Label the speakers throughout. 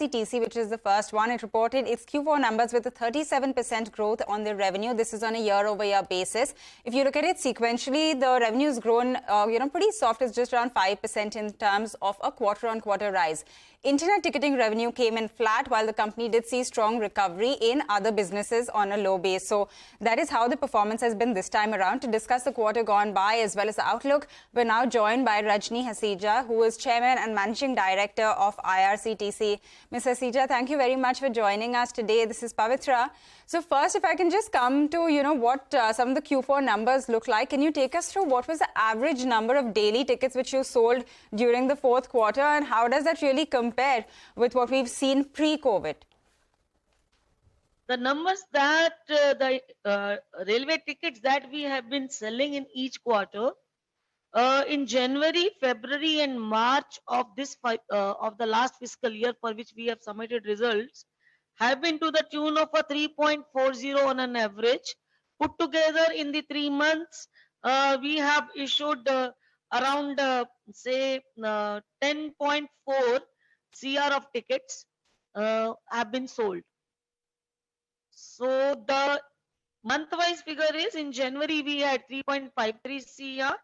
Speaker 1: IRCTC, which is the first one. It reported its Q4 numbers with a 37% growth on their revenue. This is on a year-over-year basis. If you look at it sequentially, the revenue has grown, pretty soft. It's just around 5% in terms of a quarter-on-quarter rise. Internet ticketing revenue came in flat, while the company did see strong recovery in other businesses on a low base. So that is how the performance has been this time around. To discuss the quarter gone by as well as the outlook, we're now joined by Rajni Hasija, who is Chairman and Managing Director of IRCTC. Ms. Hasija, thank you very much for joining us today. This is Pavitra. So first, if I can just come to, what some of the Q4 numbers look like. Can you take us through what was the average number of daily tickets which you sold during the fourth quarter, and how does that really compare with what we've seen pre-COVID?
Speaker 2: The numbers that the railway tickets that we have been selling in each quarter, in January, February and March of the last fiscal year for which we have submitted results, have been to the tune of a 3.40 on an average. Put together in the 3 months, we have issued around, 10.4 CR of tickets have been sold. So the month-wise figure is, in January we had 3.53 CR,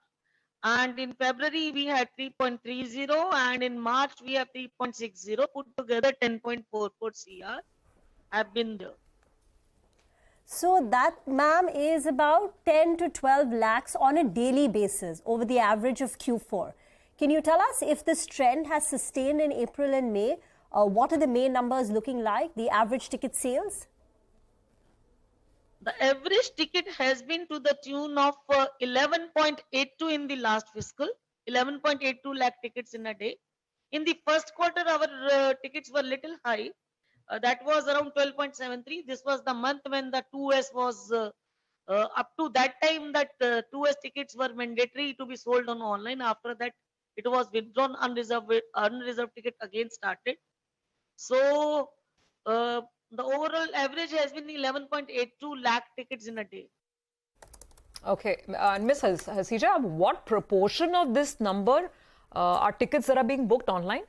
Speaker 2: and in February we had 3.30, and in March we have 3.60. Put together 10.44 CR have been there.
Speaker 3: So that, ma'am, is about 10 to 12 lakhs on a daily basis over the average of Q4. Can you tell us if this trend has sustained in April and May? What are the May numbers looking like, the average ticket sales?
Speaker 2: The average ticket has been to the tune of 11.82 in the last fiscal, 11.82 lakh tickets in a day. In the first quarter, our tickets were little high. That was around 12.73. This was the month when the 2S was up to that time that 2S tickets were mandatory to be sold on online. After that, it was withdrawn. Unreserved ticket again started. So the overall average has been 11.82 lakh tickets in a day.
Speaker 4: Okay, Ms. Hasija, what proportion of this number are tickets that are being booked online?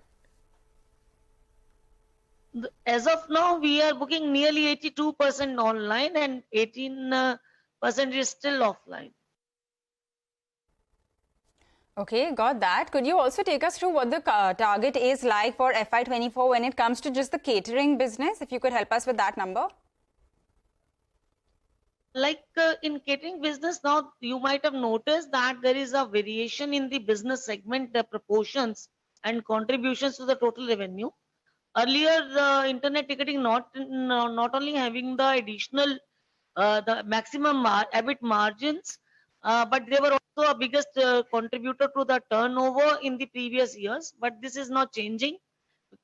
Speaker 2: As of now, we are booking nearly 82% online and 18% is still offline.
Speaker 1: Okay, got that. Could you also take us through what the target is like for FY24 when it comes to just the catering business? If you could help us with that number.
Speaker 2: Like in catering business now, you might have noticed that there is a variation in the business segment, the proportions and contributions to the total revenue. Earlier, the internet ticketing not only having the additional, the maximum EBIT margins, but they were also a biggest contributor to the turnover in the previous years. But this is not changing.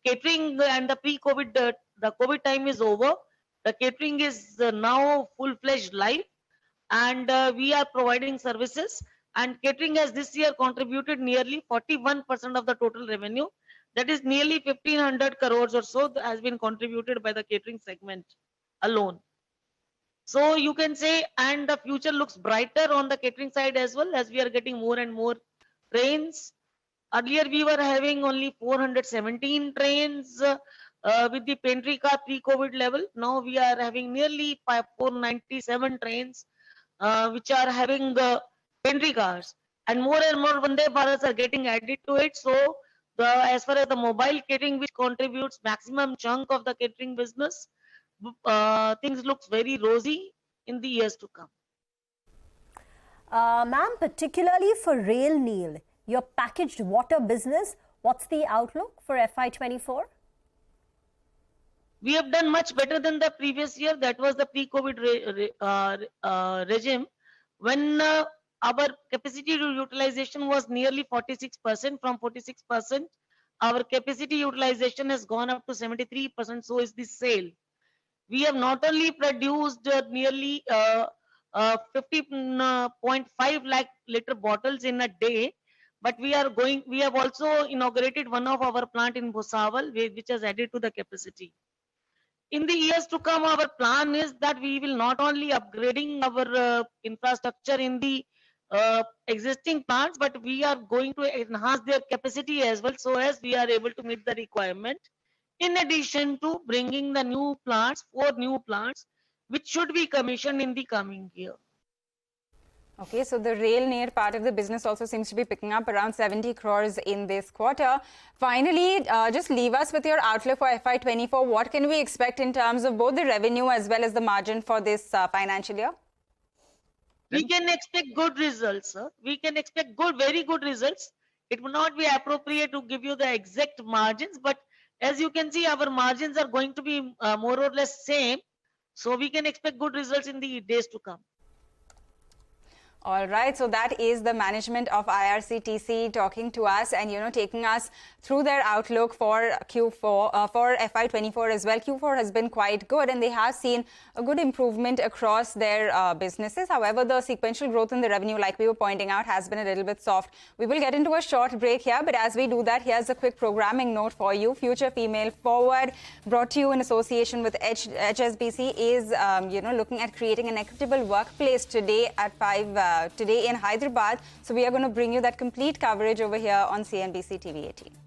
Speaker 2: Catering and the pre-COVID, the COVID time is over. The catering is now full-fledged live, and we are providing services. And catering has this year contributed nearly 41% of the total revenue. That is nearly 1,500 crores or so that has been contributed by the catering segment alone. So you can say, and the future looks brighter on the catering side as well, as we are getting more and more trains. Earlier we were having only 417 trains with the pantry car pre-COVID level. Now we are having nearly 497 trains which are having the pantry cars, and more Vande Bharats are getting added to it. So as far as the mobile catering, which contributes maximum chunk of the catering business, things looks very rosy in the years to come.
Speaker 3: Ma'am, particularly for Rail Neil, your packaged water business, what's the outlook for FY24?
Speaker 2: We have done much better than the previous year. That was the pre-COVID regime, when our capacity utilization was nearly 46%. From 46%, our capacity utilization has gone up to 73%. So is the sale. We have not only produced nearly 50.5 lakh liter bottles in a day, but we have also inaugurated one of our plant in Bhusawal, which has added to the capacity. In the years to come, our plan is that we will not only upgrading our infrastructure in the existing plants, but we are going to enhance their capacity as well, so as we are able to meet the requirement. in addition to bringing the new plants, 4 new plants, which should be commissioned in the coming year.
Speaker 1: Okay, so the rail near part of the business also seems to be picking up around 70 crores in this quarter. Finally, just leave us with your outlook for FY24. What can we expect in terms of both the revenue as well as the margin for this financial year?
Speaker 2: We can expect good results, sir. We can expect very good results. It will not be appropriate to give you the exact margins, but as you can see, our margins are going to be more or less same. So we can expect good results in the days to come.
Speaker 1: All right, so that is the management of IRCTC talking to us and, taking us through their outlook for Q4, for FY24 as well. Q4 has been quite good and they have seen a good improvement across their businesses. However, the sequential growth in the revenue, like we were pointing out, has been a little bit soft. We will get into a short break here, but as we do that, here's a quick programming note for you. Future Female Forward, brought to you in association with HSBC, is, looking at creating an equitable workplace today at 5 today in Hyderabad. So we are going to bring you that complete coverage over here on CNBC-TV18.